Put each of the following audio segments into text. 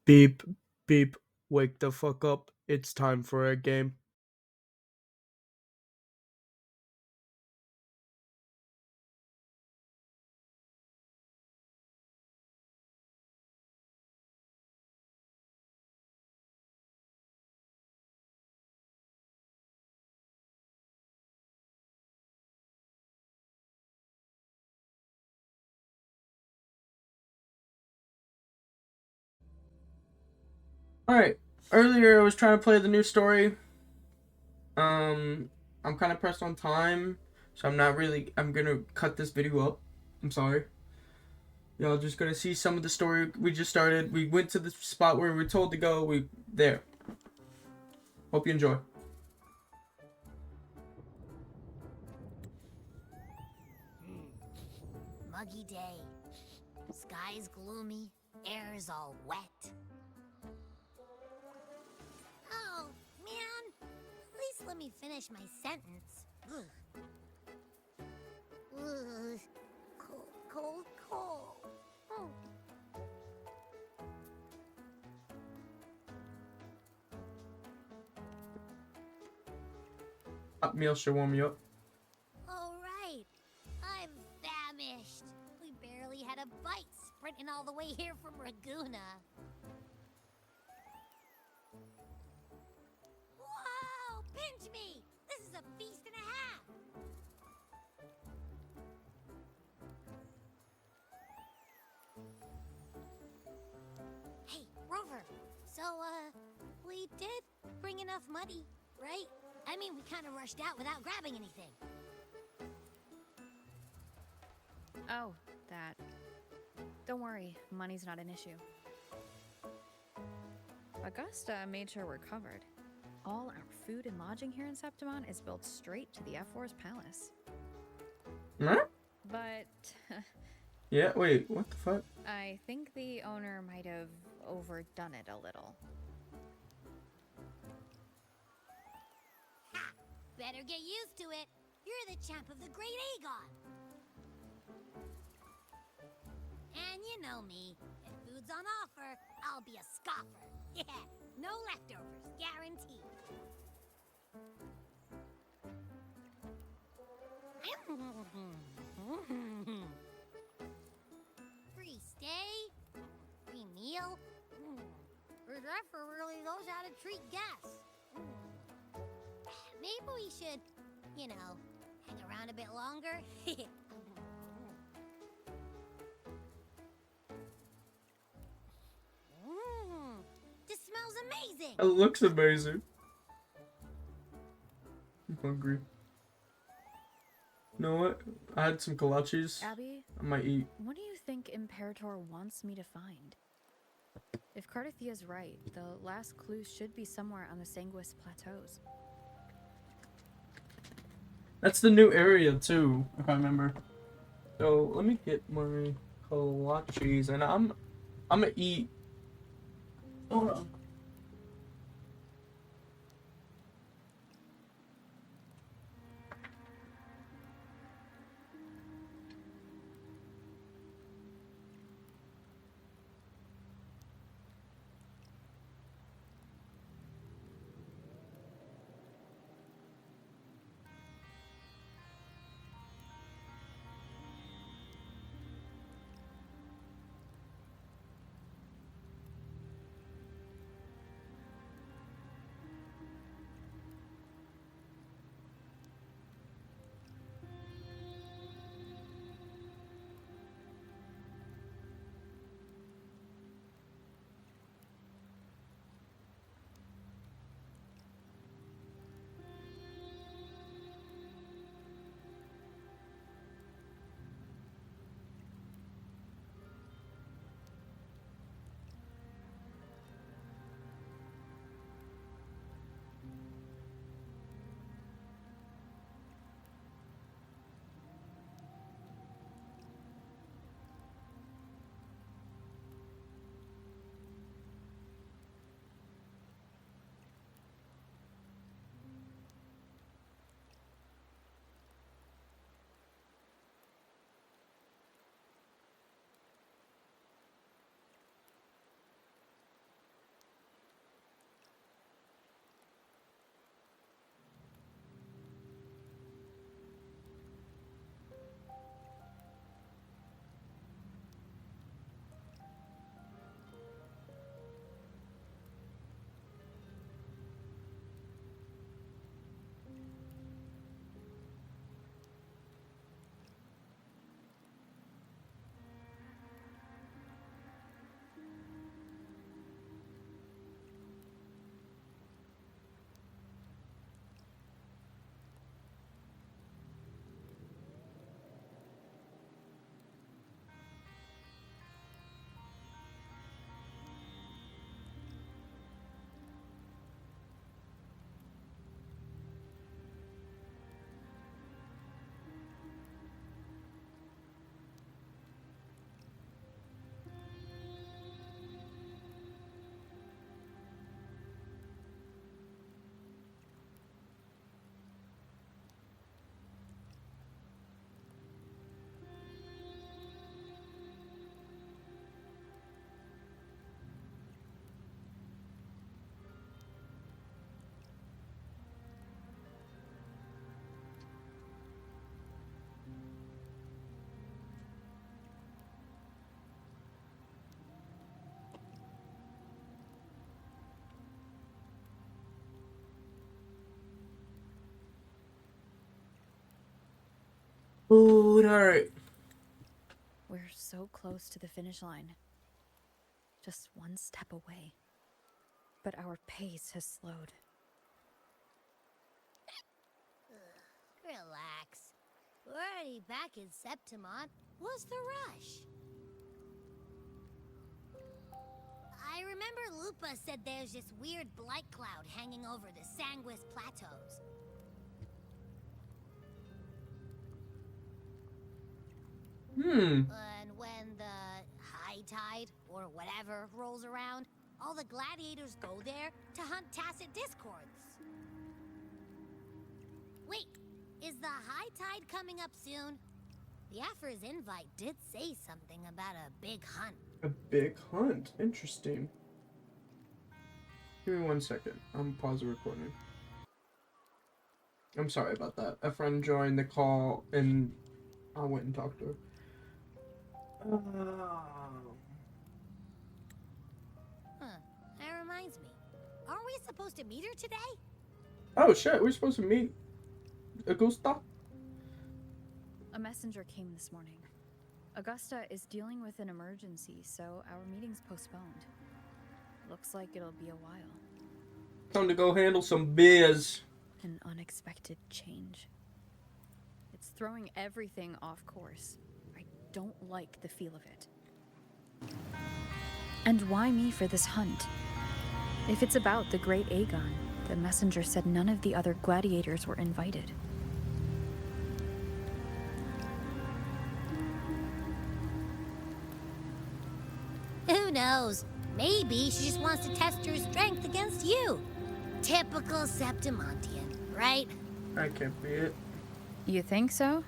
Beep, beep, wake the fuck up. It's time for a game. Alright, earlier I was trying to play the new story. Um, I'm kind of pressed on time, so I'm gonna cut this video up. I'm sorry. Y'all just gonna see some of the story we just started. We went to the spot where we were told to go. There. Hope you enjoy. Muggy day. Sky's gloomy, air's all wet. Oh, man. At least let me finish my sentence. Ugh. Ugh. Cold, cold, cold. Oh. Hot meal should warm you up. All right. I'm famished. We barely had a bite sprinting all the way here from Raguna. Whoa! Pinch me! This is a feast and a half! Hey, Rover. So, we did bring enough money, right? I mean, we kind of rushed out without grabbing anything. Oh, that. Don't worry, money's not an issue. Augusta made sure we're covered. All our food and lodging here in Septimon is built straight to the F4's palace. Huh? But Yeah, wait, what the fuck? I think the owner might have overdone it a little. Ha! Better get used to it. You're the champ of the Great Aegon. And you know me. If food's on offer, I'll be a scoffer. Yeah, no leftovers, guaranteed. Free stay, free meal. Redeffer really knows how to treat guests. Maybe we should, hang around a bit longer. This smells amazing. It looks amazing. I'm hungry. You know what? I had some kolaches. Abby, I might eat. what do you think Imperator wants me to find? If Cardathia's right, the last clue should be somewhere on the Sanguis Plateaus. That's the new area too, if I remember. So let me get my kolaches, and I'm gonna eat. Hold on. Food, alright. We're so close to the finish line. Just one step away. But our pace has slowed. Relax. We're already back in Septimont. What's the rush? I remember Lupa said there's this weird blight cloud hanging over the Sanguis Plateaus. And when the high tide, or whatever, rolls around, all the gladiators go there to hunt tacit discords. Wait, is the high tide coming up soon? The Afra's invite did say something about a big hunt. A big hunt? Interesting. Give me 1 second. I'm pause the recording. I'm sorry about that. A friend joined the call and I went and talked to her. That reminds me. Aren't we supposed to meet her today? Oh shit, we're supposed to meet Augusta? A messenger came this morning. Augusta is dealing with an emergency, so our meeting's postponed. Looks like it'll be a while. Time to go handle some biz. An unexpected change. It's throwing everything off course. I don't like the feel of it. And why me for this hunt? If it's about the Great Aegon, the messenger said none of the other gladiators were invited. Who knows? Maybe she just wants to test her strength against you. Typical Septimontian, right? That can't be it. You think so?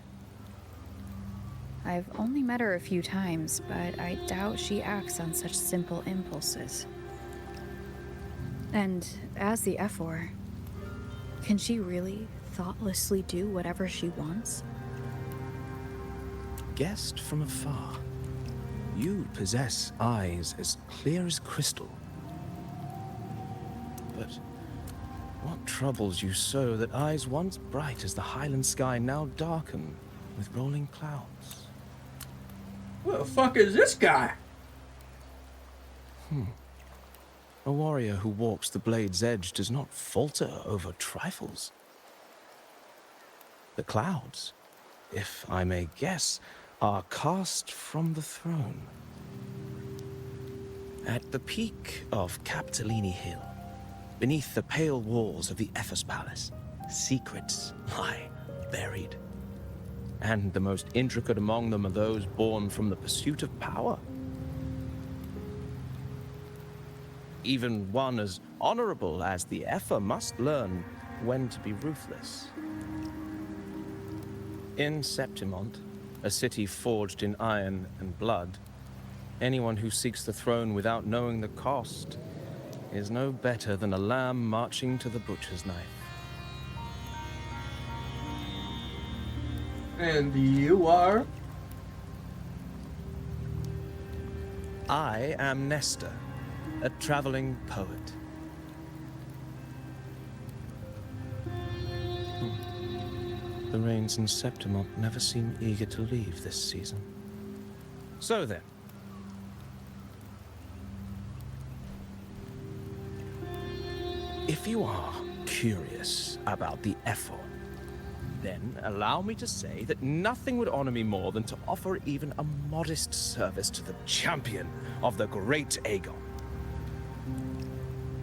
I've only met her a few times, but I doubt she acts on such simple impulses. And as the Ephor, can she really thoughtlessly do whatever she wants? Guessed from afar, you possess eyes as clear as crystal. But what troubles you so that eyes once bright as the highland sky now darken with rolling clouds? What the fuck is this guy? A warrior who walks the blade's edge does not falter over trifles. The clouds, if I may guess, are cast from the throne. At the peak of Capitolini Hill, beneath the pale walls of the Ephes Palace, secrets lie buried. And the most intricate among them are those born from the pursuit of power. Even one as honorable as the Epher must learn when to be ruthless. In Septimont, a city forged in iron and blood, anyone who seeks the throne without knowing the cost is no better than a lamb marching to the butcher's knife. And you are? I am Nestor, a traveling poet. The rains in Septimont never seem eager to leave this season. So then. If you are curious about the Ephor, then allow me to say that nothing would honor me more than to offer even a modest service to the champion of the Great Aegon.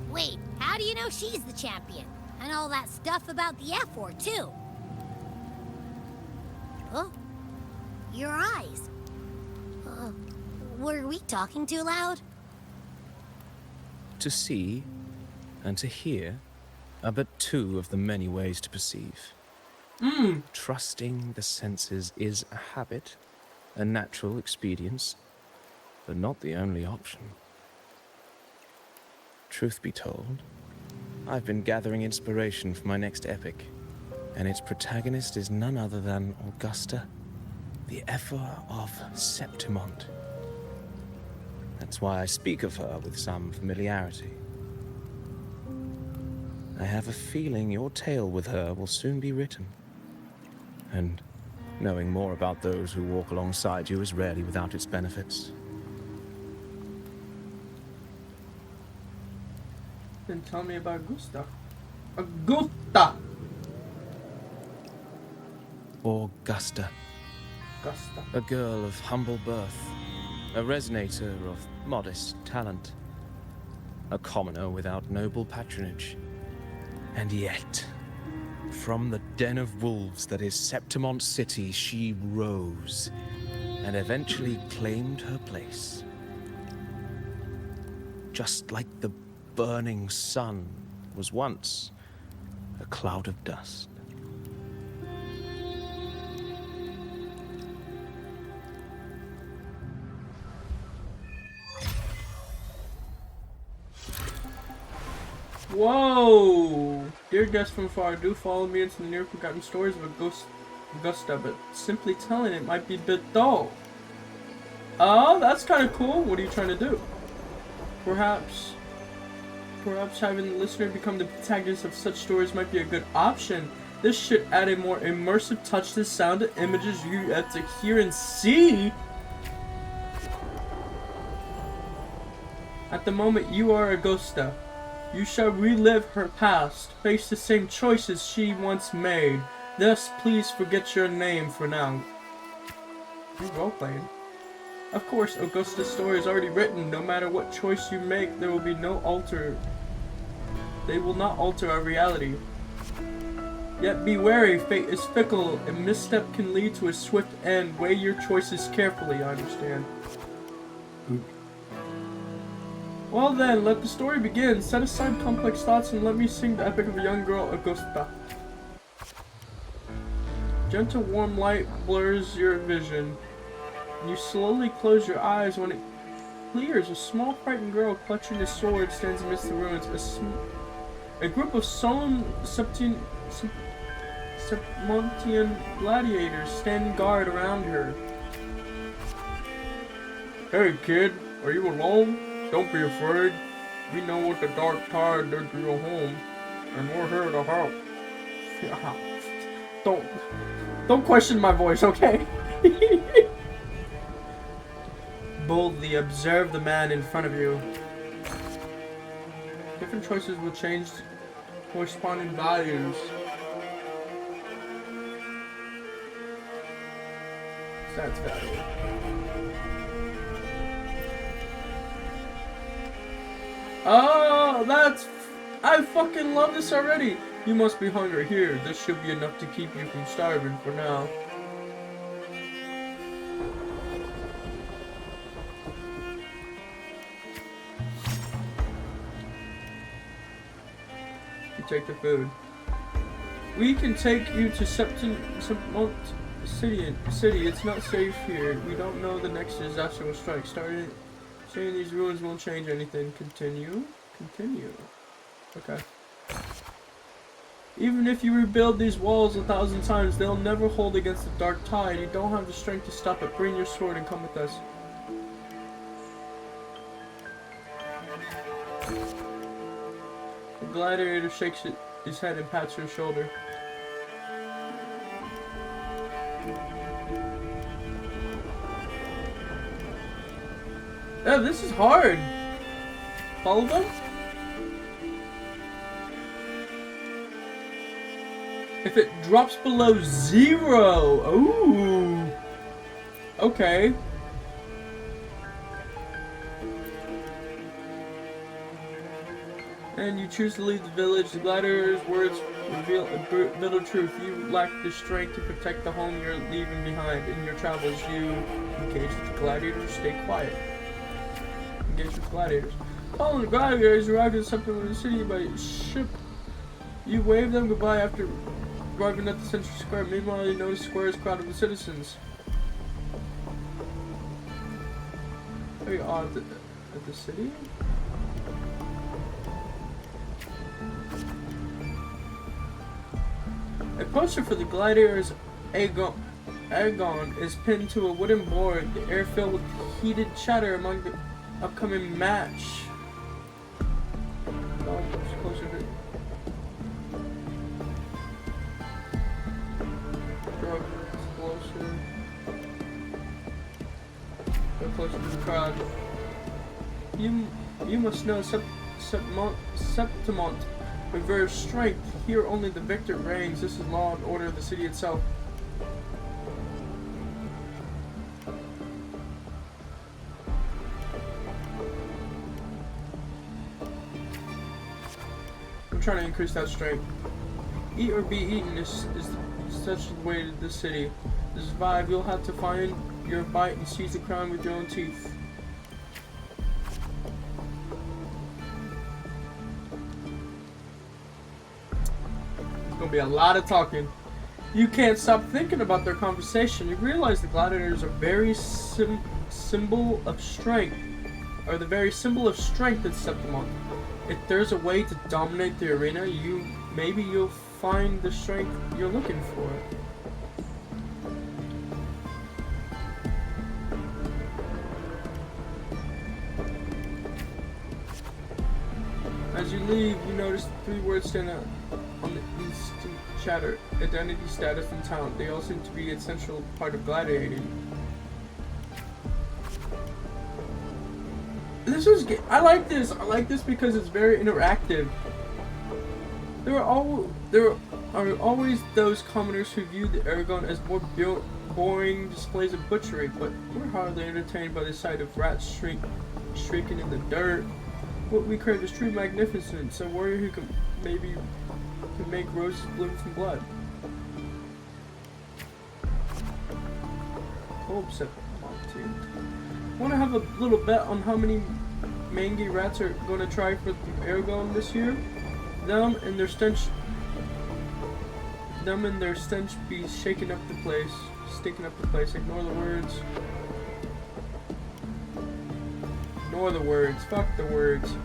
Wait, how do you know she's the champion? And all that stuff about the F4 too? Huh? Your eyes. Were we talking too loud? To see and to hear are but two of the many ways to perceive. Trusting the senses is a habit, a natural expedience, but not the only option. Truth be told, I've been gathering inspiration for my next epic, and its protagonist is none other than Augusta, the Ephor of Septimont. That's why I speak of her with some familiarity. I have a feeling your tale with her will soon be written. And Knowing more about those who walk alongside you is rarely without its benefits. Then tell me about Augusta. Augusta! Augusta. Augusta. A girl of humble birth. A resonator of modest talent. A commoner without noble patronage. And yet, from the den of wolves that is Septimont City, she rose and eventually claimed her place. Just like the burning sun was once a cloud of dust. Whoa! Dear guests from afar, do follow me into the near forgotten stories of Augusta, but simply telling it might be a bit dull. Oh, that's kind of cool. What are you trying to do? Perhaps having the listener become the protagonist of such stories might be a good option. This should add a more immersive touch to the sound and images you have to hear and see. At the moment, you are Augusta. You shall relive her past, face the same choices she once made. Thus, please forget your name for now. You're role-playing. Of course, Augusta's story is already written. No matter what choice you make, there will be no alter. They will not alter our reality. Yet be wary, fate is fickle. A misstep can lead to a swift end. Weigh your choices carefully, I understand. Well then, let the story begin. Set aside complex thoughts and let me sing the epic of a young girl, Augusta. Gentle warm light blurs your vision. You slowly close your eyes. When it clears, a small frightened girl clutching a sword stands amidst the ruins. A group of solemn Septimontian gladiators stand guard around her. Hey kid, are you alone? Don't be afraid. We know what the dark tide did to your home, and we're here to help. Don't question my voice, okay? Boldly observe the man in front of you. Different choices will change corresponding values. That's value. Oh, I fucking love this already. You must be hungry. Here, this should be enough to keep you from starving for now. You take the food. We can take you to Septimont City. It's not safe here. We don't know the next disaster will strike. Saying these ruins won't change anything. Continue. Okay. Even if you rebuild these walls 1,000 times, they'll never hold against the dark tide. You don't have the strength to stop it. Bring your sword and come with us. The gladiator shakes his head and pats her shoulder. Oh, this is hard. Follow them? If it drops below 0. Ooh. Okay. And you choose to leave the village. The gladiator's words reveal a bitter truth. You lack the strength to protect the home you're leaving behind. In your travels, you engage with the gladiators. Stay quiet. Engage with gladiators. Following the gladiators, arrived at Septimont City by ship. You wave them goodbye after arriving at the central square. Meanwhile, you notice the square is crowded with citizens. Very odd at the city. A poster for the gladiators Agon is pinned to a wooden board. The air filled with heated chatter among the upcoming match. Closer to drug explosive. closer to the crowd. You must know Septimont reverse strength. Here only the victor reigns. This is law and order of the city itself. I'm trying to increase that strength. Eat or be eaten is such the way to this city. To survive, you'll have to find your bite and seize the crown with your own teeth. There's gonna be a lot of talking. You can't stop thinking about their conversation. You realize the gladiators are very symbol of strength, or the very symbol of strength at Septimont. If there's a way to dominate the arena, maybe you'll find the strength you're looking for. As you leave, you notice 3 words stand out on the instant chatter: identity, status, and talent. They all seem to be an essential part of gladiating. I like this. I like this because it's very interactive. There are always those commoners who view the Aragon as more boring displays of butchery, but we're hardly entertained by the sight of rats shrieking in the dirt. What we crave is true magnificence, a warrior who can make roses bloom from blood. Want to have a little bet on how many mangy rats are going to try for the Aragon this year? Them and their stench be shaking up the place, stinking up the place. Ignore the words. Ignore the words. Fuck the words.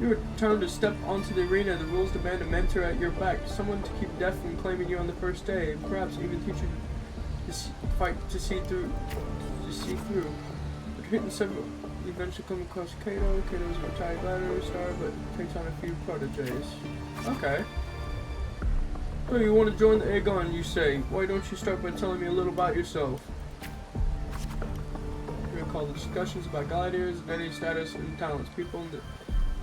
Your turn to step onto the arena. The rules demand a mentor at your back, someone to keep death from claiming you on the first day, and perhaps even teach you to fight to see through. But hitting several, you eventually come across Cato. Cato's a retired gladiator star, but takes on a few proteges. Okay. So you want to join the Aragon, you say? Why don't you start by telling me a little about yourself? We're gonna call the discussions about gladiators, identity, status, and talents. People in the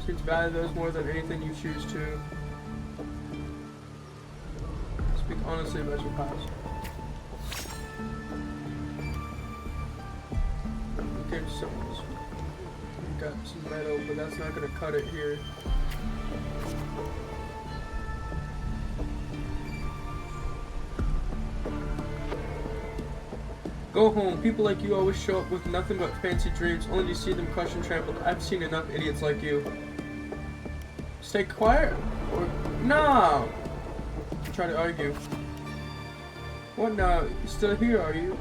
seem to value those more than anything you choose to. Speak honestly about your past. Okay, so we got some metal, but that's not gonna cut it here. Go home. People like you always show up with nothing but fancy dreams, only to see them crushed and trampled. I've seen enough idiots like you. Stay quiet? Or no! Try to argue. What now? You still here, are you?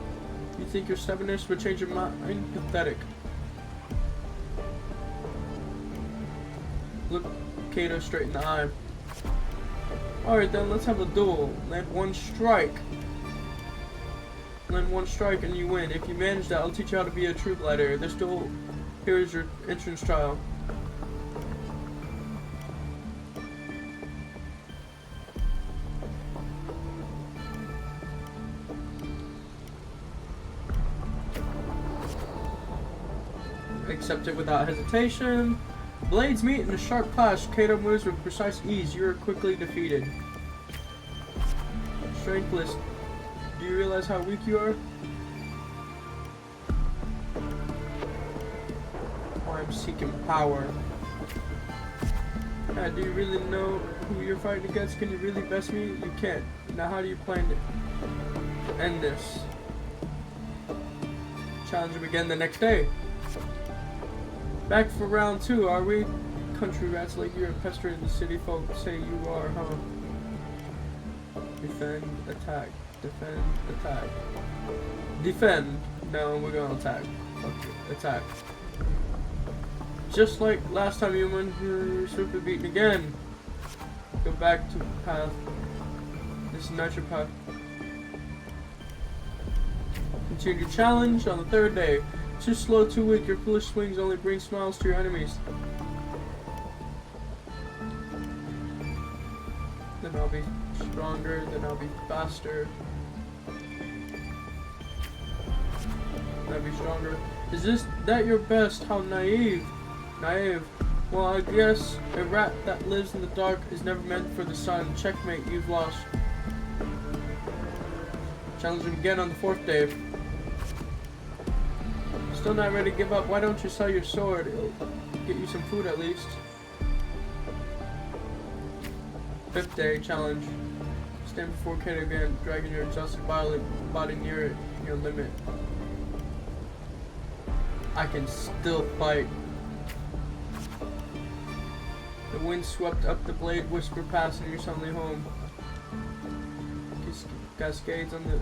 You think your stubbornness would change your mind? Pathetic. Look Cato straight in the eye. Alright then, let's have a duel. Land one strike. Land one strike and you win. If you manage that, I'll teach you how to be a true gladiator. This duel, here is your entrance trial. Accept it without hesitation. Blades meet in a sharp clash. Cato moves with precise ease. You are quickly defeated. Strength list. Do you realize how weak you are? I'm seeking power. Yeah, do you really know who you're fighting against? Can you really best me? You can't. Now how do you plan to end this? Challenge him again the next day. Back for round 2, are we? Country rats like you are pestering the city folk say you are, huh? Defend, attack. Defend, attack. Defend. No, we're gonna attack. Okay, attack. Just like last time, human, you're super beaten again. Go back to path. This is not your path. Continue challenge on the 3rd day. Too slow, too weak. Your foolish swings only bring smiles to your enemies. Then I'll be stronger. stronger, then I'll be faster. I'll be stronger. Is that your best? How naive. Naive. Well, I guess a rat that lives in the dark is never meant for the sun. Checkmate, you've lost. Challenge him again on the 4th day. Still not ready to give up. Why don't you sell your sword? It'll get you some food at least. 5th day challenge. Stand before Kato again, dragging your exhausted body near your limit. I can still fight. The wind swept up the blade, whispered past, and you're suddenly home. Cascades on the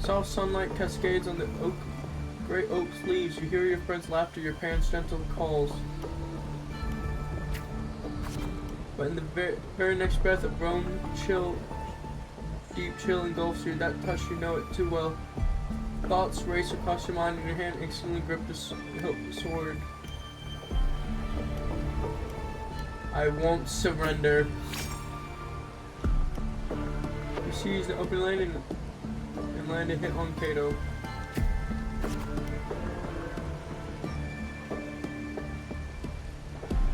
soft sunlight, cascades on the great oak's leaves. You hear your friends' laughter, your parents' gentle calls. But in the very next breath, a bone chill, deep chill engulfs you. That touch, you know it too well. Thoughts race across your mind, and your hand instantly gripped the sword. I won't surrender. You seize the open lane and land a hit on Kato.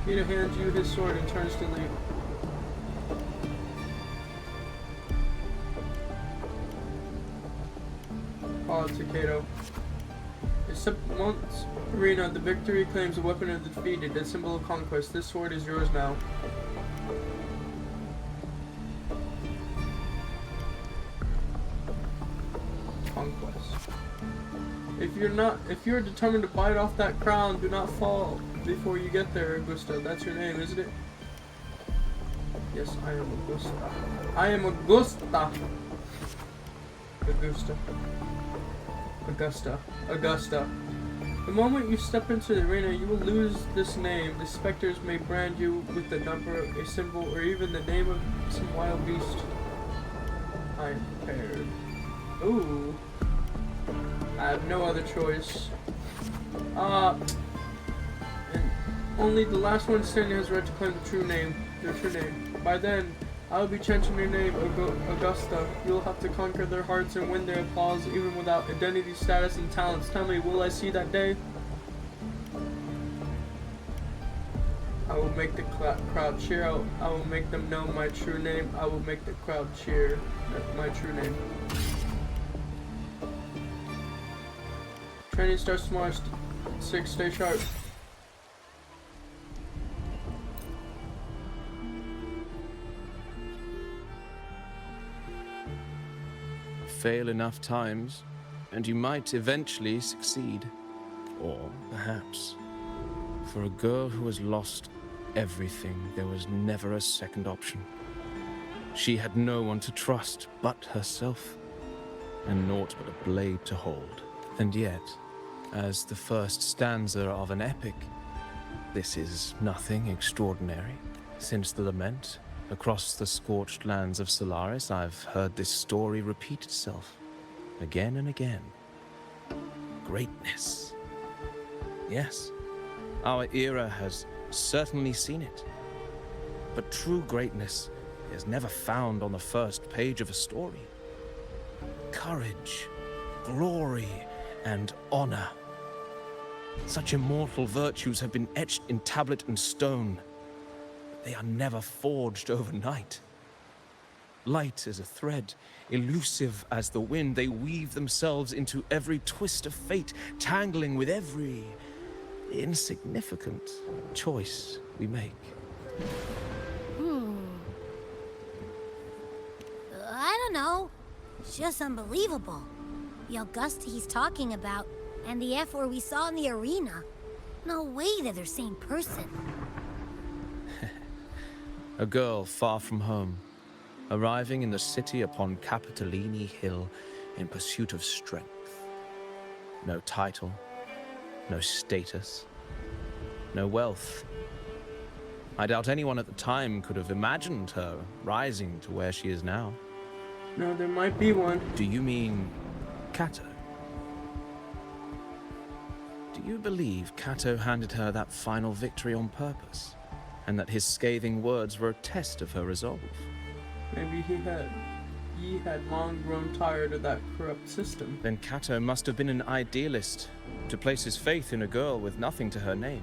Kato hands you his sword and turns to leave. Call to Kato. Except once arena, the victory claims a weapon of the defeated, a symbol of conquest. This sword is yours now. Conquest. If you're determined to bite off that crown, do not fall before you get there, Augusta. That's your name, isn't it? Yes, I am Augusta. I am Augusta. Augusta. Augusta. Augusta. The moment you step into the arena, you will lose this name. The specters may brand you with the number, a symbol, or even the name of some wild beast. I am prepared. Ooh. I have no other choice. And only the last one standing has right to claim the true name. Their true name. By then, I will be chanting your name, Augusta. You'll have to conquer their hearts and win their applause even without identity, status, and talents. Tell me, will I see that day? I will make the crowd cheer out. I will make them know my true name. I will make the crowd cheer my true name. Training starts tomorrow. 6, stay sharp. Fail enough times, and you might eventually succeed. Or perhaps, for a girl who has lost everything, there was never a second option. She had no one to trust but herself, and naught but a blade to hold. And yet, as the first stanza of an epic, this is nothing extraordinary. Since the lament, across the scorched lands of Solaris, I've heard this story repeat itself, again and again. Greatness. Yes, our era has certainly seen it. But true greatness is never found on the first page of a story. Courage, glory, and honor. Such immortal virtues have been etched in tablet and stone. They are never forged overnight. Light as a thread, elusive as the wind, they weave themselves into every twist of fate, tangling with every insignificant choice we make. I don't know. It's just unbelievable. The Augusta he's talking about, and the F-word we saw in the arena. No way they're the same person. A girl far from home, arriving in the city upon Capitolini Hill in pursuit of strength. No title, no status, no wealth. I doubt anyone at the time could have imagined her rising to where she is now. No, there might be one. Do you mean Kato? Do you believe Kato handed her that final victory on purpose? And that his scathing words were a test of her resolve? Maybe he had. ye had long grown tired of that corrupt system. Then Cato must have been an idealist, to place his faith in a girl with nothing to her name.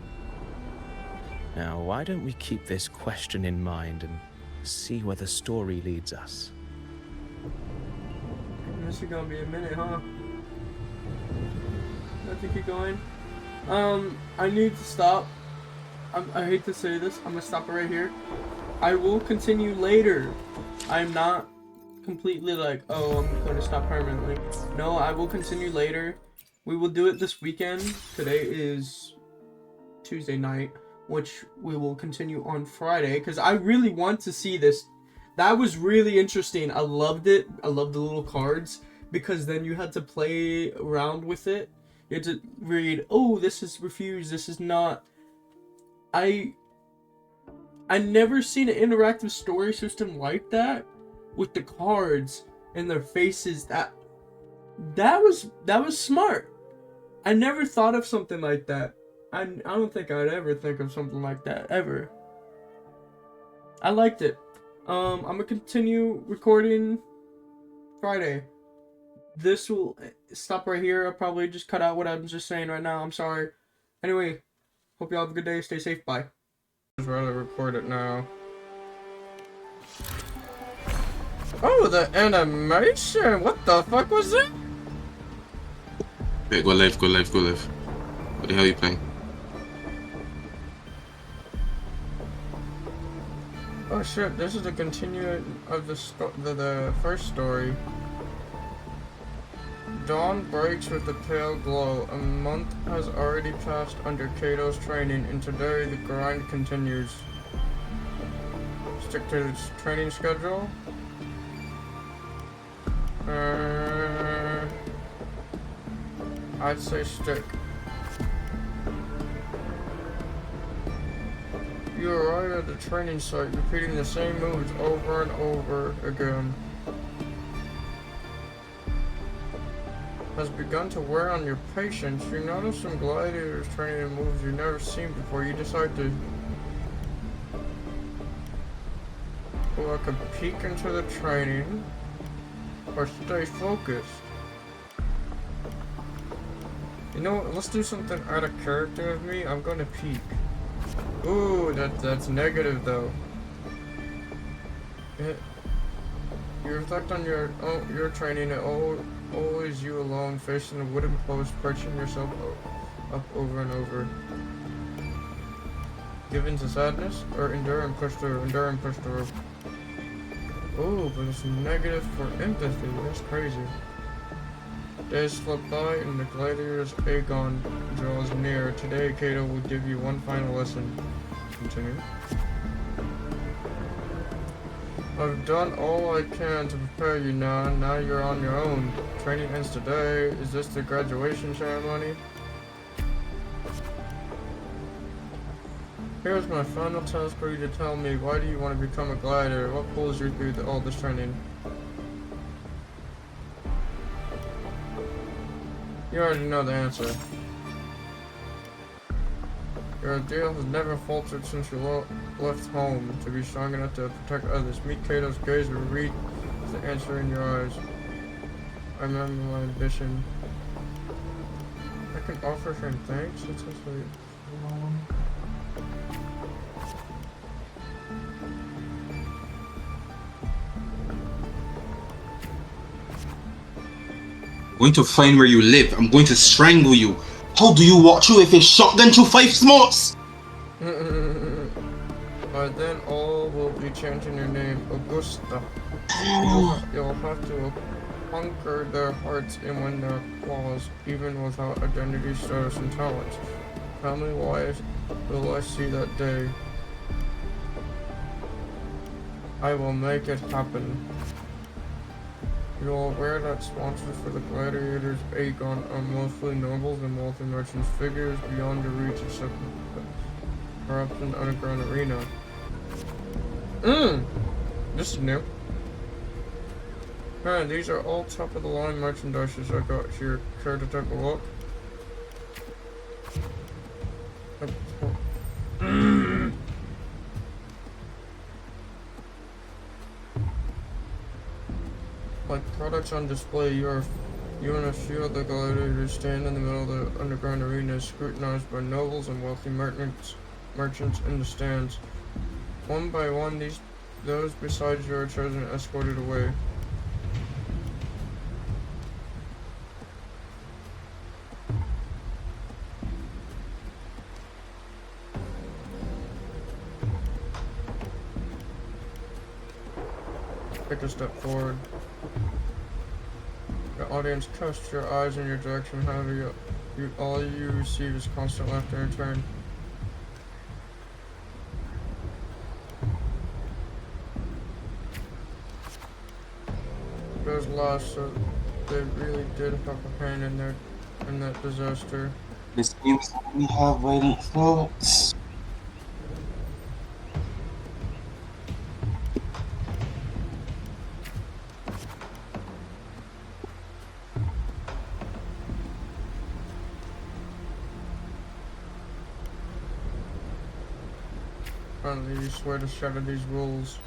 Now, why don't we keep this question in mind and see where the story leads us? This is gonna be a minute, huh? I think keep going. I need to stop. I hate to say this. I'm gonna stop it right here. I will continue later. I'm not completely like, oh, I'm going to stop permanently. No, I will continue later. We will do it this weekend. Today is Tuesday night, which we will continue on Friday, because I really want to see this. That was really interesting. I loved it. I loved the little cards, because then you had to play around with it. You had to read, oh, this is refused, this is not. I never seen an interactive story system like that, with the cards and their faces. That was smart. I never thought of something like that. I don't think I'd ever think of something like that ever. I liked it. I'm gonna continue recording Friday. This will stop right here. I'll probably just cut out what I'm just saying right now. I'm sorry. Anyway, hope y'all have a good day. Stay safe. Bye. I'd rather record it now. Oh, the animation! What the fuck was that? Wait, go live. What the hell are you playing? Oh shit, this is the continuation of the first story. Dawn breaks with a pale glow. A month has already passed under Cato's training, and today the grind continues. Stick to its training schedule. I'd say stick. You arrive at the training site, repeating the same moves over and over again. Has begun to wear on your patience. You notice some gladiators training in moves you've never seen before. You decide to like a peek into the training or stay focused. You know what? Let's do something out of character of me. I'm gonna peek. Ooh, that's negative though. You reflect on your training. Always you alone, facing a wooden post, perching yourself up over and over. Given to sadness, or endure and push through. Ooh, but it's negative for empathy. That's crazy. Days slip by and the gladiator's Aegon draws near. Today, Cato will give you one final lesson. Continue. I've done all I can to prepare you now. Now you're on your own. Training ends today. Is this the graduation ceremony? Here's my final task for you to tell me. Why do you want to become a gladiator? What pulls you through all this training? You already know the answer. Your ideal has never faltered since you left home. To be strong enough to protect others. Meet Cato's gaze or read the answer in your eyes. I remember my ambition. I can offer him thanks. That's actually I'm going to find where you live. I'm going to strangle you. How do you walk through if it's shotgun to 5 smarts? By then all will be chanting your name, Augusta. You'll have to conquer their hearts and win their claws, even without identity, status, and talents. Family-wise, will I see that day? I will make it happen. You're aware that sponsors for the gladiators Aegon are mostly nobles and wealthy merchants, figures beyond the reach of perhaps an underground arena. This is new. Man, these are all top of the line merchandises I got here. Care to take a look? products on display. You and a few other gladiators stand in the middle of the underground arena, scrutinized by nobles and wealthy merchants in the stands. One by one, those besides you are chosen and escorted away. Take a step forward. The audience casts your eyes in your direction, however, all you receive is constant laughter in return. Those lost, so they really did have a hand in that disaster. This means we have violent thoughts. Finally, you swear to shatter these rules.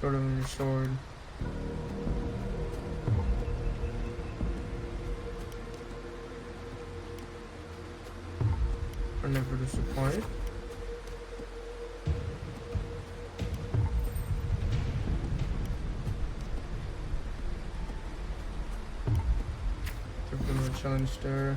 Put him in your sword. I never disappoint. Give them a challenge stare.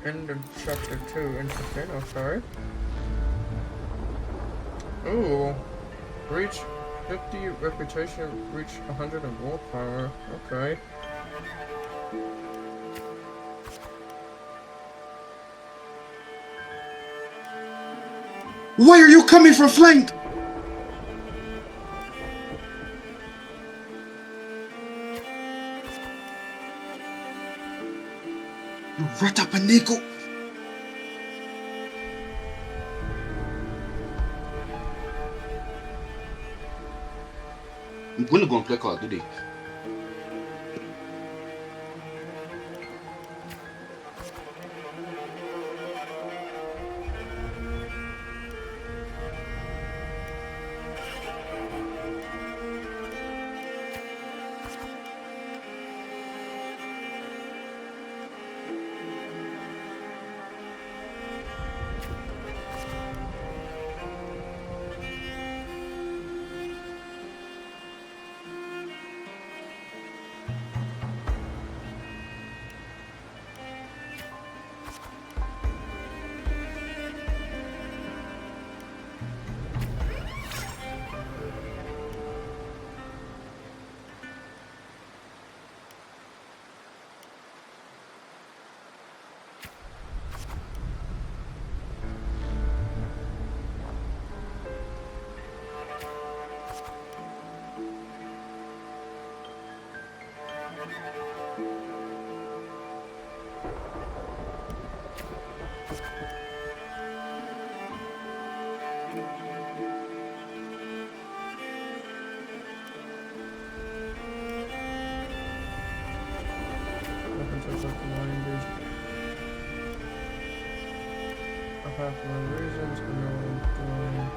End of chapter 2. Interesting. Okay. Ooh. Reach 50 reputation, reach 100 of willpower. Okay. Why are you coming from flank? You ratapanico. I'm gonna go and play Call of Duty. Half my reasons, but no one doing.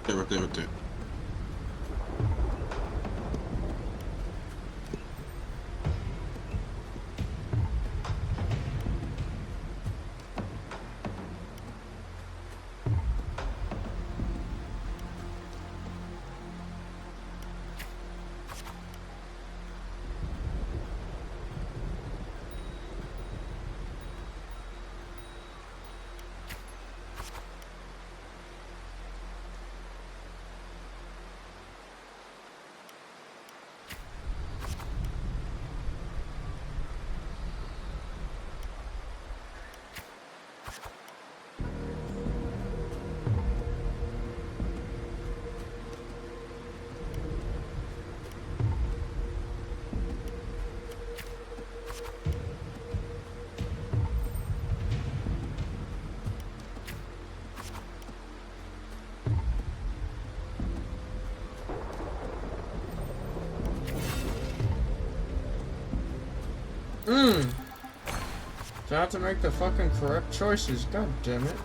Right there, right there. So I have to make the fucking correct choices. God damn it.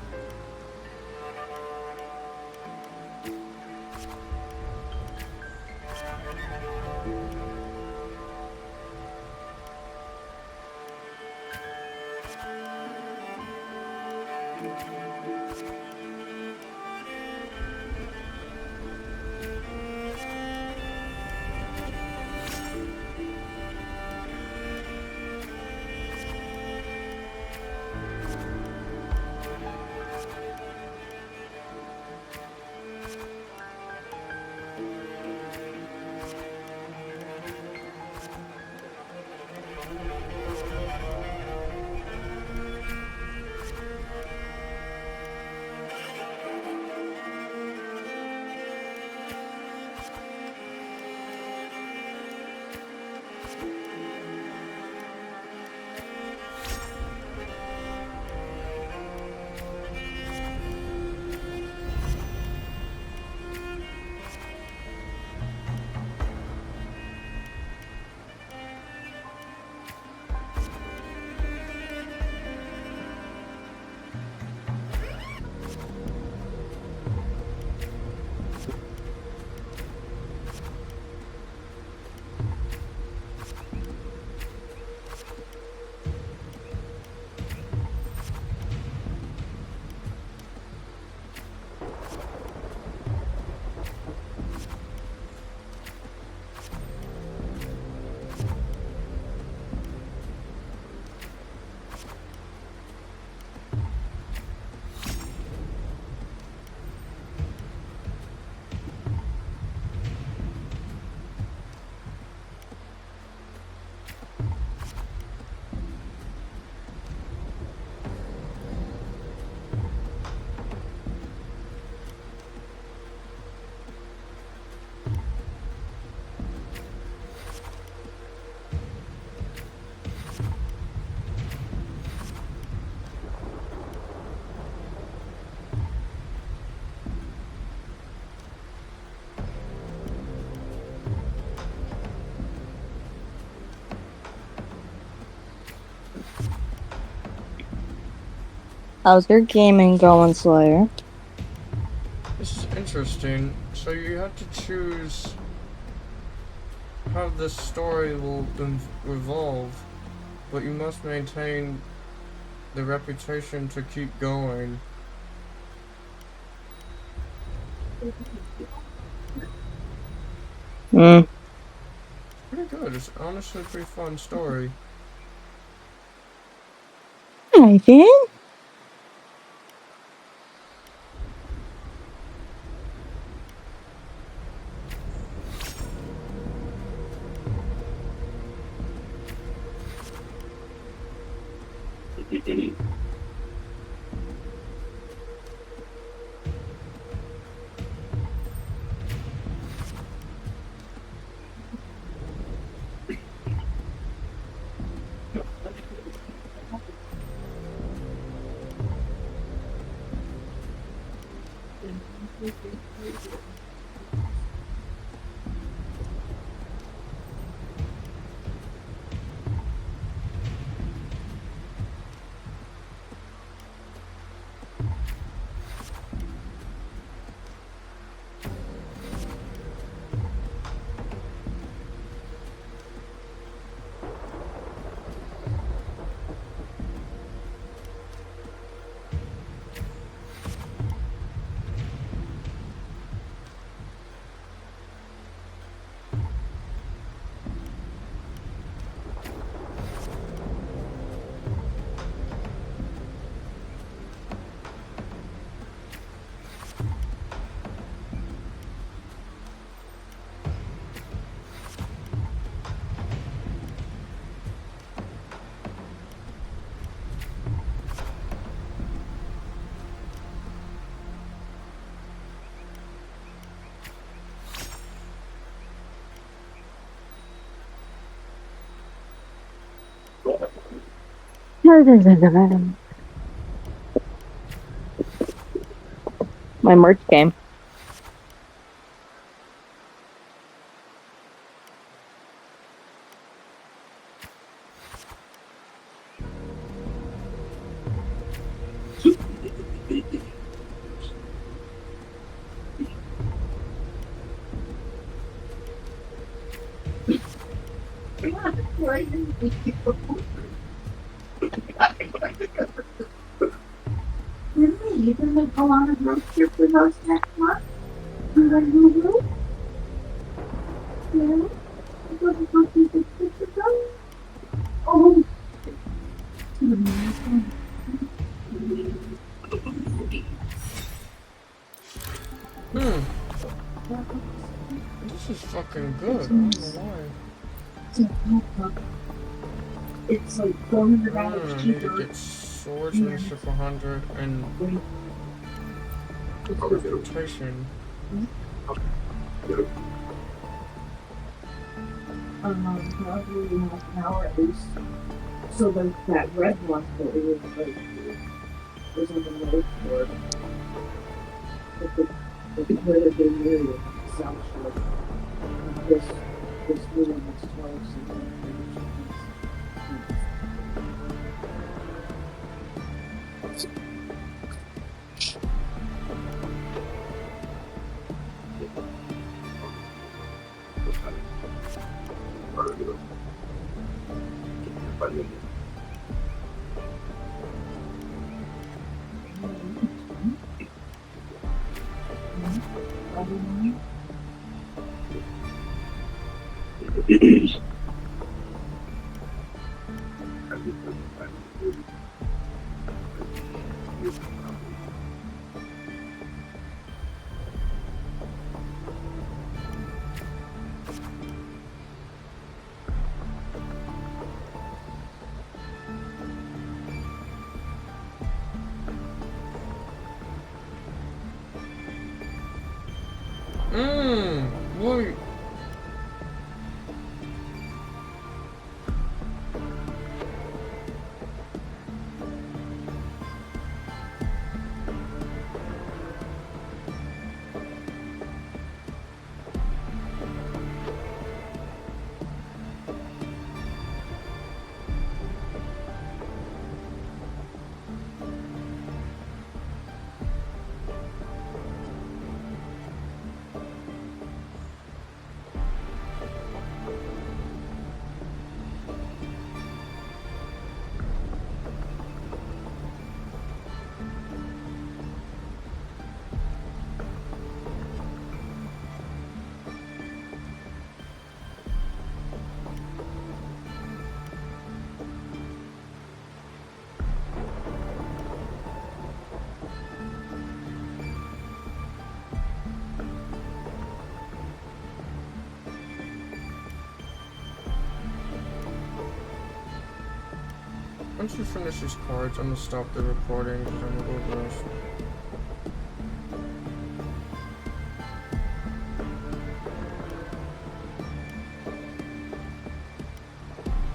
How's your gaming going, Slayer? This is interesting. So you have to choose how the story will revolve, but you must maintain the reputation to keep going. Hmm. Pretty good. It's honestly a pretty fun story. I think. My merch game. You can go on a road trip with us next month. You want to move? Yeah. Oh. Hmm. This is fucking good. I don't know why. It's like $400 I need to cheaper. get swordsmanship 100 and reputation. Probably half an hour at least. So that red one that we were like was on the road for. But the could have been near you, South Shore. This new one was 12, Wait. Once you finish these cards, I'm gonna stop the recording because I'm a little rushed.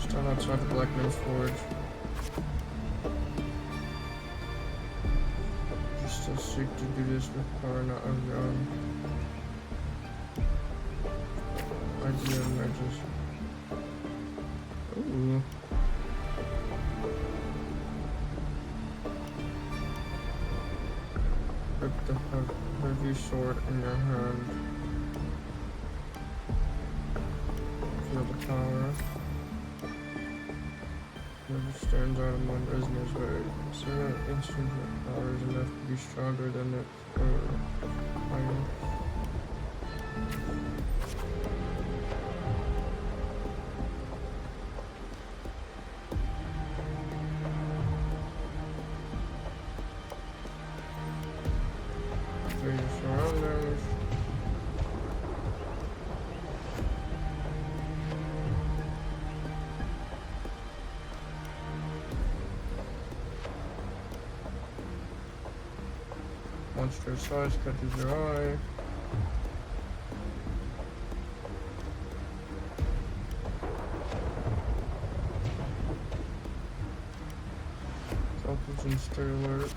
Stand outside the Black Man's Forge. You still seek to do this with power not of your own. Idea emerges. Ooh. Put the heavy sword in your hand. Feel the power. Whoever stands out among prisoners, but certain instrument power is enough to be stronger than it or higher. Your surroundings. Monster size catches your eye. emergency alert.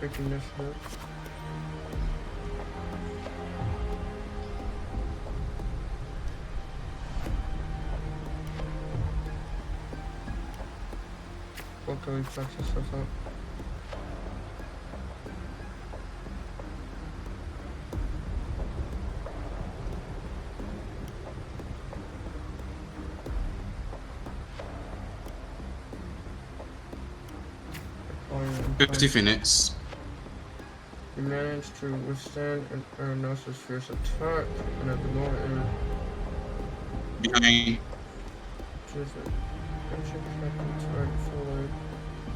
Picking this up. Okay, check this stuff out. Oh, yeah, 50 minutes. you managed to withstand an Aeronauta's fierce attack and at the moment Behind. choose it. Ancient captain's right fully.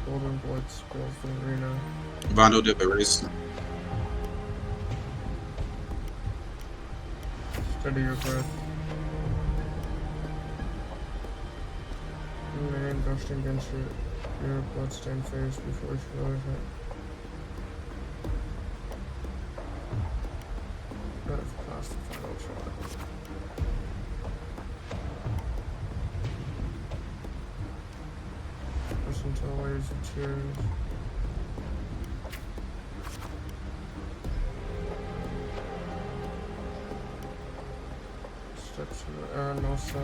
Golden blood spills the arena. Vando de Beres. Steady your breath. You man brushed against your bloodstained face before she lowered it. Not past the final trial. Listen to the waves of tears. Steps to the Aeronauta.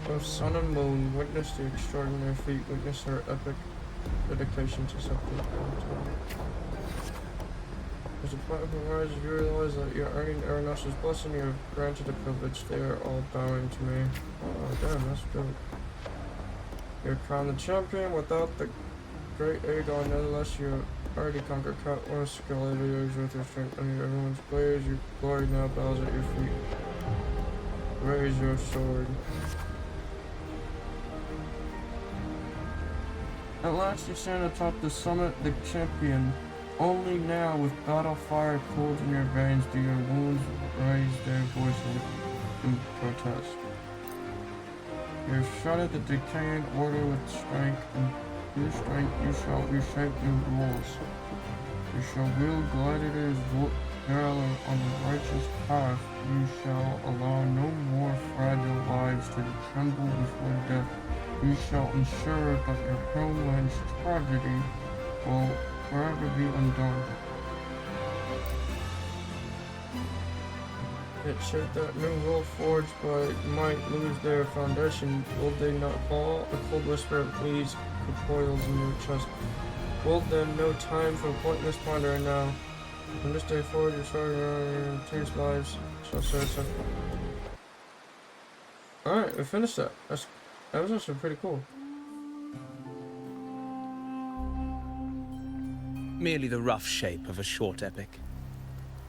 Both sun and moon witness the extraordinary feat, witness her epic dedication to something. As the platform rises, you realize that you're earning Aeronauta's blessing, you have granted a privilege. They are all bowing to me. Oh, damn, that's dope. You're crowned the champion without the great Aegon. Nevertheless, you already conquered countless gladiators with your strength under everyone's blades. Your glory now bows at your feet. Raise your sword. At last you stand atop the summit, the champion. Only now, with battle fire cold in your veins, do your wounds raise their voices in protest. You have shrouded the decaying order with strength, and through strength you shall reshape your rules. You shall wield gladiators valor on the righteous path. You shall allow no more fragile lives to tremble before death. You shall ensure that your homeland's tragedy will forever be undone. It said that new will forged by might lose their foundation. Will they not fall? A cold whisper leaves coils in your chest. Will then no time for pointless pondering now? From this day forward, your story takes lives. So certain. Alright, we finished that. That was actually pretty cool. Merely the rough shape of a short epic.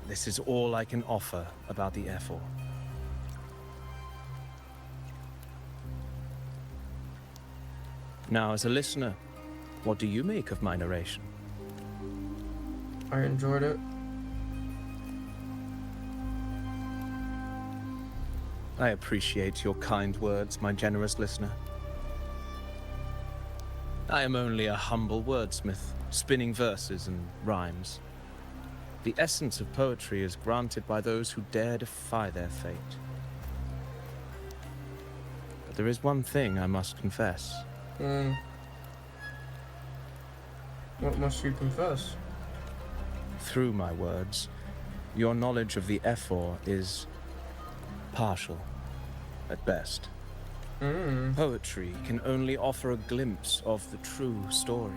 This is all I can offer about the F4. Now, as a listener, what do you make of my narration? I enjoyed it. I appreciate your kind words, my generous listener. I am only a humble wordsmith, spinning verses and rhymes. The essence of poetry is granted by those who dare defy their fate. But there is one thing I must confess. What must you confess? Through my words, your knowledge of the F4 is partial, at best. Poetry can only offer a glimpse of the true story.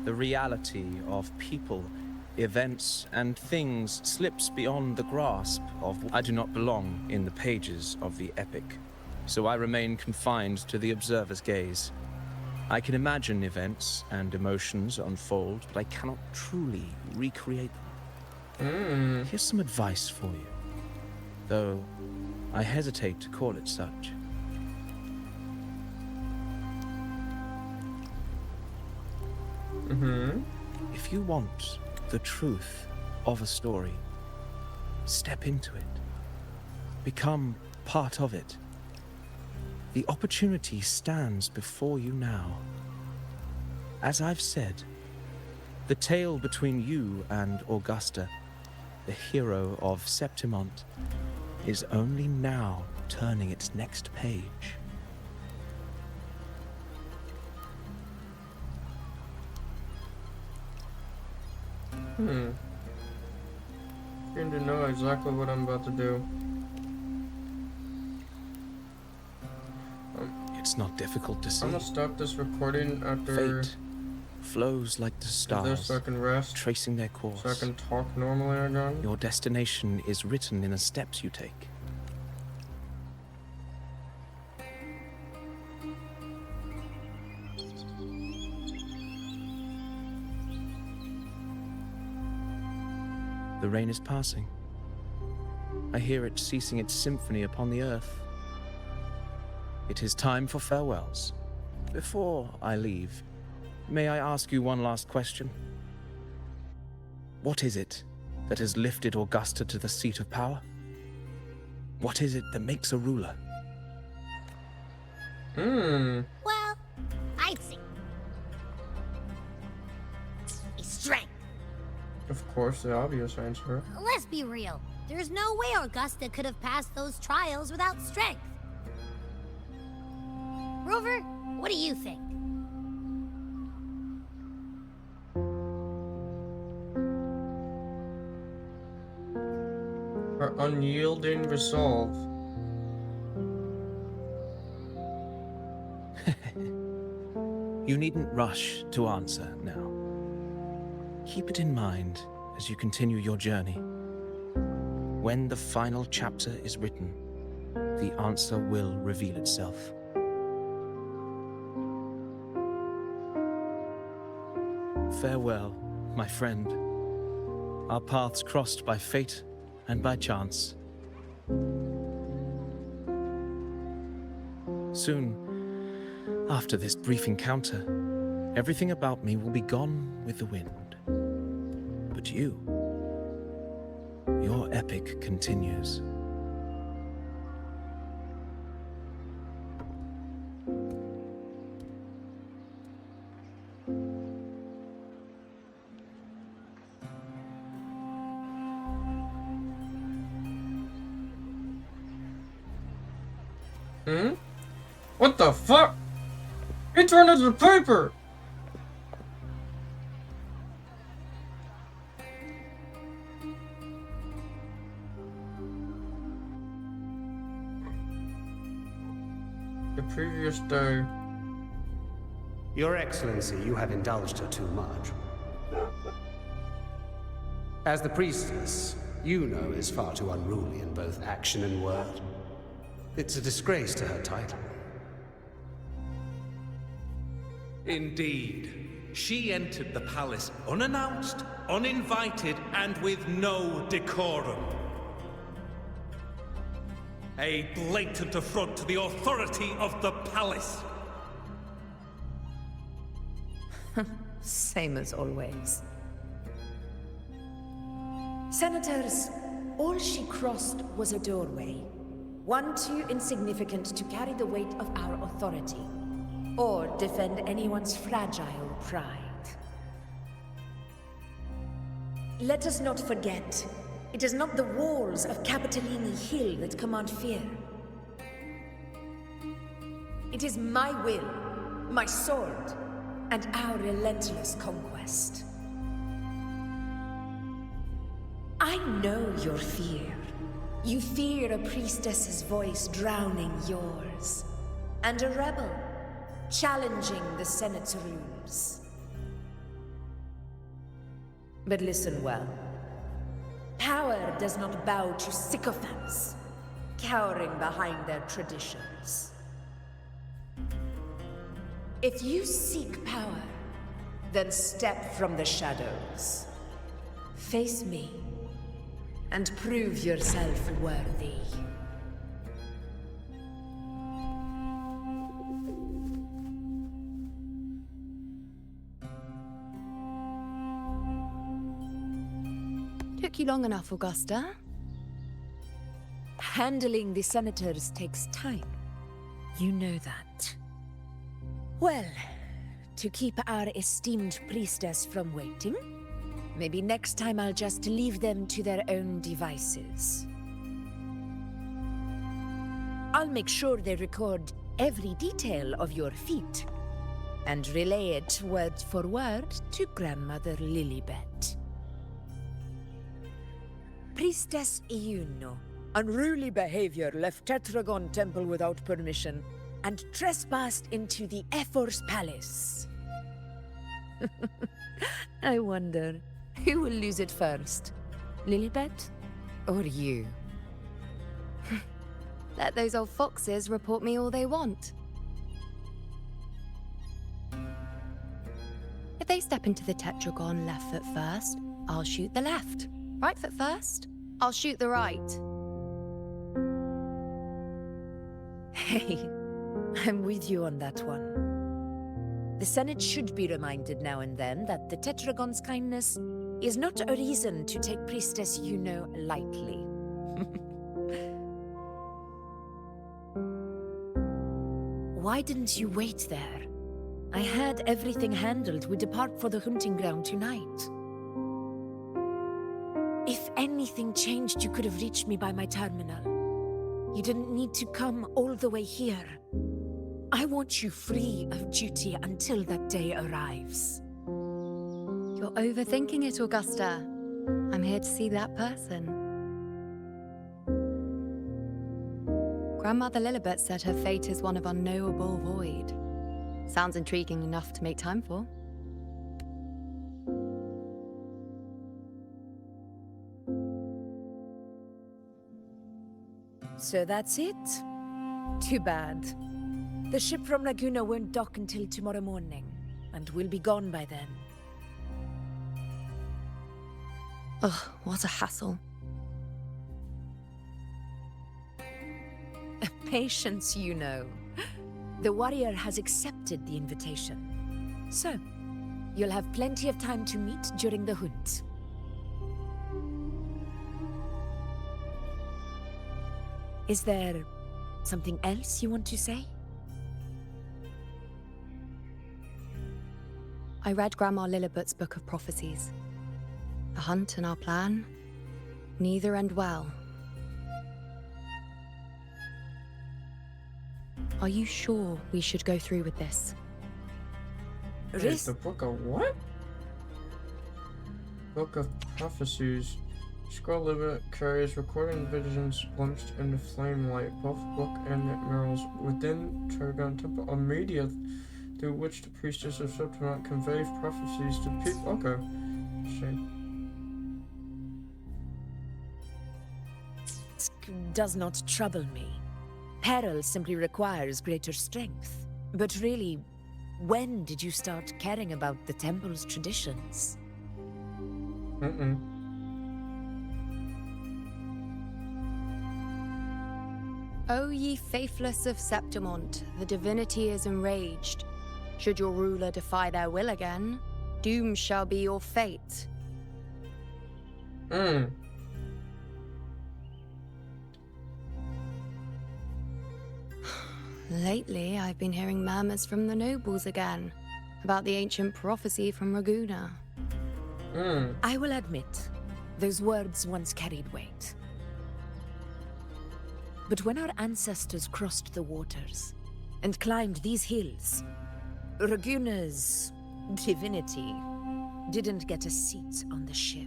The reality of people, events, and things slips beyond the grasp of... I do not belong in the pages of the epic, so I remain confined to the observer's gaze. I can imagine events and emotions unfold, but I cannot truly recreate them. Here's some advice for you, though I hesitate to call it such. If you want the truth of a story, step into it. become part of it. The opportunity stands before you now. As I've said, the tale between you and Augusta, the hero of Septimont, is only now turning its next page. Seem to know exactly what I'm about to do. It's not difficult to see. I'm gonna stop this recording after Fate flows like the this stars, so I can rest, tracing their course. so I can talk normally again. Your destination is written in the steps you take. The rain is passing. I hear it ceasing its symphony upon the earth. It is time for farewells. Before I leave, may I ask you one last question? What is it that has lifted Augusta to the seat of power? What is it that makes a ruler? Well, I'd say it's strength. Of course, the obvious answer. Let's be real. There's no way Augusta could have passed those trials without strength. Rover, what do you think? Her unyielding resolve. You needn't rush to answer now. Keep it in mind as you continue your journey. When the final chapter is written, the answer will reveal itself. Farewell, my friend. Our paths crossed by fate and by chance. Soon, after this brief encounter, everything about me will be gone with the wind. But you, your epic continues. What the fuck? He turned into paper! The previous day. Your Excellency, you have indulged her too much. As the priestess, you know is far too unruly in both action and word. It's a disgrace to her title. Indeed. She entered the palace unannounced, uninvited, and with no decorum. A blatant affront to the authority of the palace. Same as always. Senators, all she crossed was a doorway. One too insignificant to carry the weight of our authority, or defend anyone's fragile pride. Let us not forget, it is not the walls of Capitolini Hill that command fear. It is my will, my sword, and our relentless conquest. I know your fear. You fear a priestess's voice drowning yours, and a rebel challenging the Senate's rules. But listen well. Power does not bow to sycophants, cowering behind their traditions. If you seek power, then step from the shadows. Face me, and prove yourself worthy. Took you long enough, Augusta. Handling the senators takes time. You know that. Well, to keep our esteemed priestess from waiting, maybe next time I'll just leave them to their own devices. I'll make sure they record every detail of your feat and relay it word for word to Grandmother Lilibet. Priestess Iuno. Unruly behavior left Tetragon Temple without permission and trespassed into the Ephor's palace. I wonder, who will lose it first? Lilibet or you? Let those old foxes report me all they want. If they step into the tetragon left foot first, I'll shoot the left. Right foot first, I'll shoot the right. Hey, I'm with you on that one. The Senate should be reminded now and then that the Tetragon's kindness is not a reason to take Priestess Yuno lightly. Why didn't you wait there? I had everything handled. We depart for the hunting ground tonight. If anything changed, you could have reached me by my terminal. You didn't need to come all the way here. I want you free of duty until that day arrives. You're overthinking it, Augusta. I'm here to see that person. Grandmother Lilibet said her fate is one of unknowable void. Sounds intriguing enough to make time for. So that's it? Too bad. The ship from Laguna won't dock until tomorrow morning, and we'll be gone by then. Ugh, what a hassle. Patience, you know. The warrior has accepted the invitation. So, you'll have plenty of time to meet during the hunt. Is there something else you want to say? I read Grandma Lilibet's Book of Prophecies. The hunt and our plan, neither end well. Are you sure we should go through with this? Wait, the Book of what? Book of Prophecies. Scroll Libet carries recording visions glimpsed in the flame light, both book and it mirrors within Targon Temple, a media through which the priestess of Septimont conveys prophecies to people. Okay. It does not trouble me. Peril simply requires greater strength. But really, when did you start caring about the temple's traditions? O ye faithless of Septimont, the divinity is enraged. Should your ruler defy their will again, doom shall be your fate. Lately, I've been hearing murmurs from the nobles again, about the ancient prophecy from Raguna. I will admit, those words once carried weight. But when our ancestors crossed the waters and climbed these hills, Raguna's divinity didn't get a seat on the ship.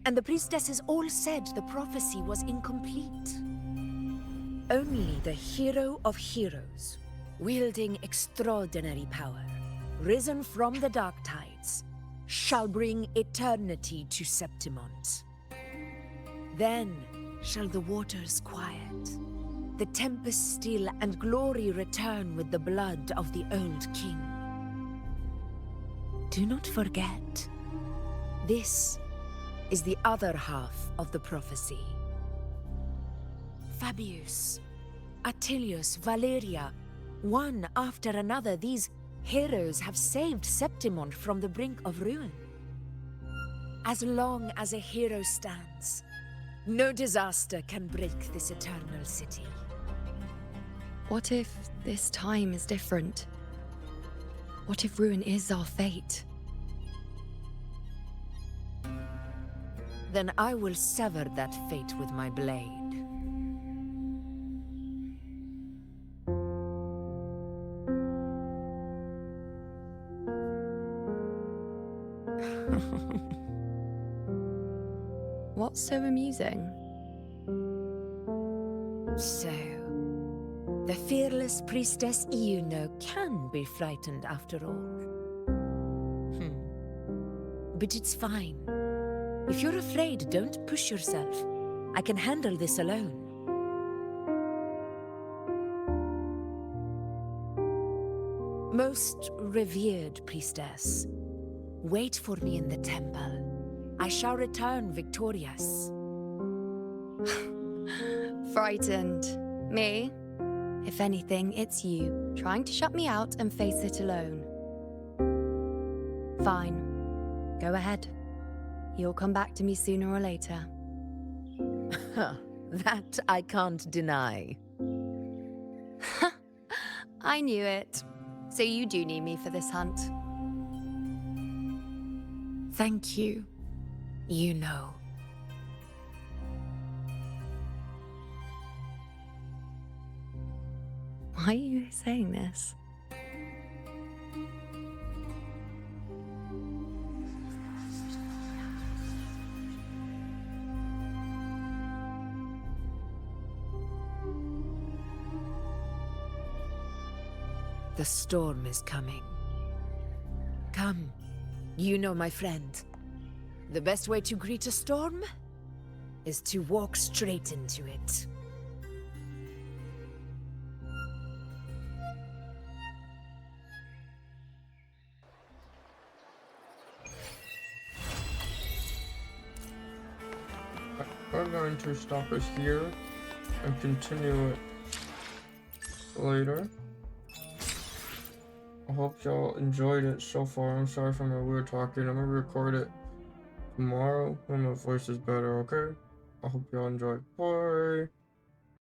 And the priestesses all said the prophecy was incomplete. Only the hero of heroes, wielding extraordinary power, risen from the dark tides, shall bring eternity to Septimont. Then shall the waters quiet, the tempest still, and glory return with the blood of the old king. Do not forget, this is the other half of the prophecy. Fabius, Attilius, Valeria, one after another, these heroes have saved Septimont from the brink of ruin. As long as a hero stands, No disaster can break this eternal city. What if this time is different? What if ruin is our fate? Then I will sever that fate with my blade. What's so amusing? So, the fearless priestess Iuno can be frightened after all. But it's fine. If you're afraid, don't push yourself. I can handle this alone. Most revered priestess, wait for me in the temple. I shall return victorious. Frightened. Me? If anything, it's you, trying to shut me out and face it alone. Fine. Go ahead. You'll come back to me sooner or later. That I can't deny. I knew it. So you do need me for this hunt. Thank you. You know. Why are you saying this? The storm is coming. Come, you know my friend. The best way to greet a storm is to walk straight into it. We're going to stop us here and continue it later. I hope y'all enjoyed it so far. I'm sorry for my weird talking. I'm gonna record it tomorrow when my voice is better, okay? I hope y'all enjoyed. Bye!